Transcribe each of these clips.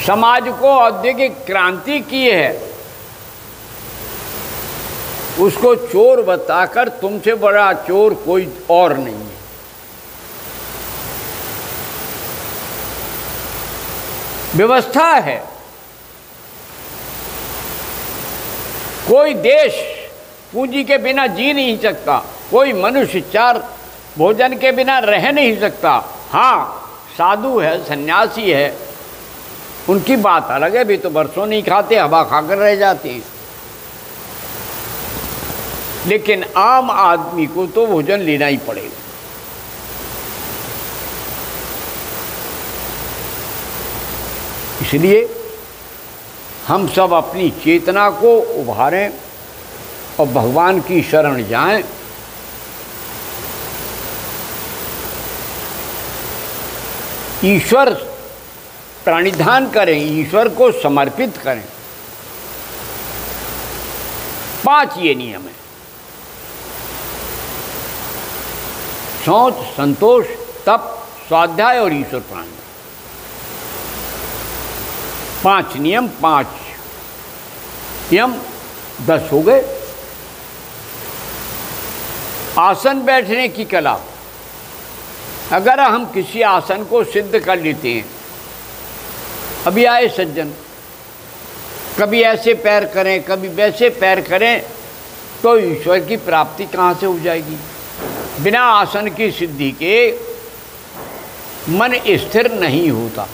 समाज को औद्योगिक क्रांति की है, उसको चोर बताकर तुमसे बड़ा चोर कोई और नहीं है। व्यवस्था है। कोई देश पूंजी के बिना जी नहीं सकता, कोई मनुष्य 4 भोजन के बिना रह नहीं सकता। हाँ, साधु है, सन्यासी है, उनकी बात अलग है, भी तो बरसों नहीं खाते, हवा खाकर रह जाते हैं। लेकिन आम आदमी को तो भोजन लेना ही पड़ेगा। इसलिए हम सब अपनी चेतना को उभारें और भगवान की शरण जाएं। ईश्वर प्रणिधान करें, ईश्वर को समर्पित करें। 5 ये नियम है: शौच, संतोष, तप, स्वाध्याय और ईश्वर प्रणिधान। 5 नियम, 5 नियम, 10 हो गए। आसन बैठने की कला। अगर हम किसी आसन को सिद्ध कर लेते हैं, अभी आए सज्जन, कभी ऐसे पैर करें, कभी वैसे पैर करें, तो ईश्वर की प्राप्ति कहाँ से हो जाएगी? बिना आसन की सिद्धि के मन स्थिर नहीं होता।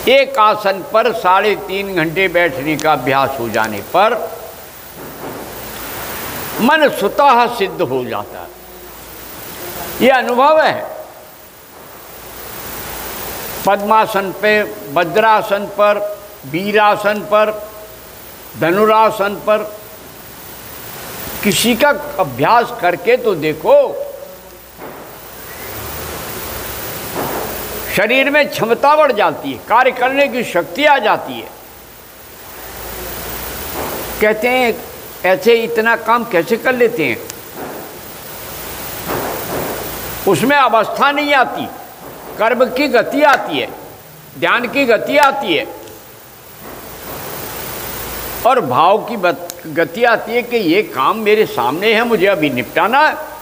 एक आसन पर 3.5 घंटे बैठने का अभ्यास हो जाने पर मन स्वतः सिद्ध हो जाता है। यह अनुभव है। पद्मासन पे, वज्रासन पर, वीरासन पर, धनुरासन पर किसी का अभ्यास करके तो देखो। शरीर में क्षमता बढ़ जाती है, कार्य करने की शक्ति आ जाती है। कहते हैं ऐसे इतना काम कैसे कर लेते हैं? उसमें अवस्था नहीं आती, कर्म की गति आती है, ध्यान की गति आती है और भाव की गति आती है कि ये काम मेरे सामने है, मुझे अभी निपटाना है।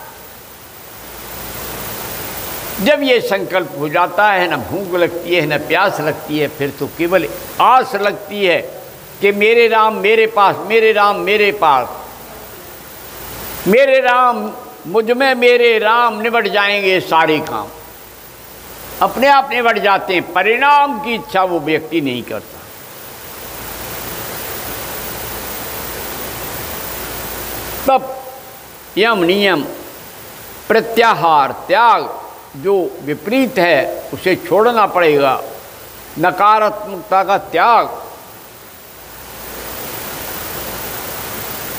जब ये संकल्प हो जाता है, न भूख लगती है, न प्यास लगती है, फिर तो केवल आस लगती है कि मेरे राम मेरे पास, मेरे राम मेरे पास, मेरे राम मुझ में, मेरे राम निबट जाएंगे सारे काम। अपने आप निबट जाते हैं, परिणाम की इच्छा वो व्यक्ति नहीं करता। तब यम नियम, प्रत्याहार, त्याग, जो विपरीत है उसे छोड़ना पड़ेगा। नकारात्मकता का त्याग,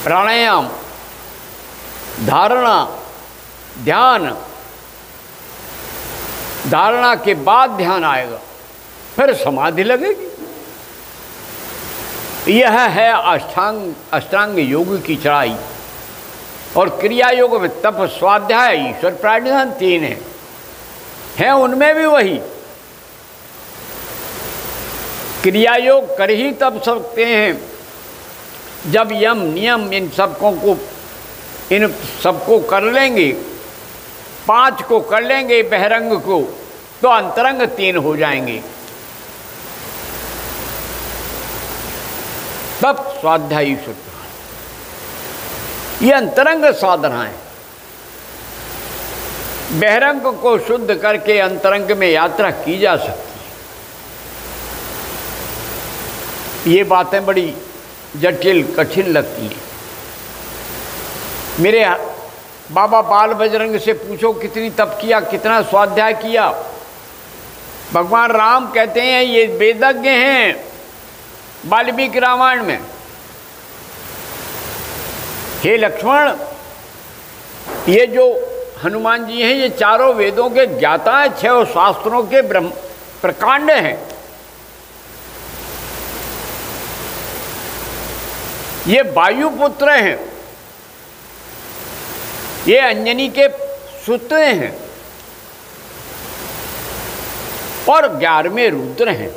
प्राणायाम, धारणा, ध्यान। धारणा के बाद ध्यान आएगा, फिर समाधि लगेगी। यह है अष्टांग योग की चढ़ाई। और क्रिया योग में तप, स्वाध्याय, ईश्वर प्राणिधान 3 है उनमें भी वही। क्रिया योग कर ही तब सकते हैं जब यम नियम इन सबको कर लेंगे, 5 को कर लेंगे, बहिरंग को, तो अंतरंग 3 हो जाएंगे। तब स्वाध्याय, ईश्वर, ये अंतरंग साधनाएं। बहिरंग को शुद्ध करके अंतरंग में यात्रा की जा सकती है। ये बातें बड़ी जटिल, कठिन लगती हैं। मेरे बाबा बाल बजरंग से पूछो कितनी तप किया, कितना स्वाध्याय किया। भगवान राम कहते हैं ये वेदज्ञ हैं वाल्मीकि रामायण में। हे लक्ष्मण, ये जो हनुमान जी हैं ये चारों वेदों के ज्ञाता हैं, 6 शास्त्रों के ब्रह्म प्रकांड हैं। ये वायुपुत्र हैं, ये अंजनी के सुत हैं। और 11वें रुद्र हैं।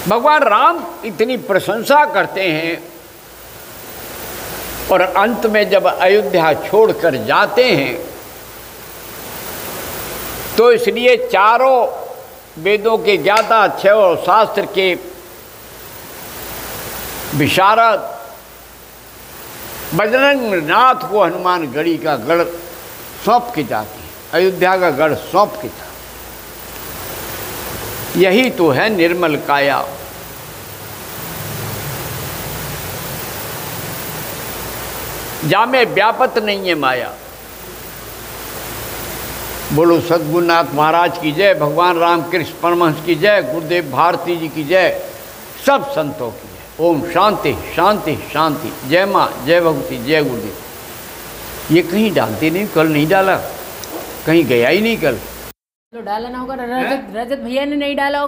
भगवान राम इतनी प्रशंसा करते हैं और अंत में जब अयोध्या छोड़कर जाते हैं तो इसलिए चारों वेदों के ज्ञाता, 6 शास्त्र के विशारद बजरंग नाथ को हनुमान गढ़ी का गढ़ सौंप के जाते हैं, अयोध्या का गढ़ सौंप के जाते। यही तो है निर्मल काया। जामे व्यापत नहीं है माया। बोलो सद्गुरुनाथ महाराज की जय, भगवान रामकृष्ण परमहंस की जय, गुरुदेव भारती जी की जय, सब संतों की जय। ओम शांति शांति शांति। जय माँ, जय भगवती, जय गुरुदेव। ये कहीं डालते नहीं, कल नहीं डाला, कहीं गया ही नहीं कल। तो डाला ना होगा, रजत भैया ने नहीं डाला होगा।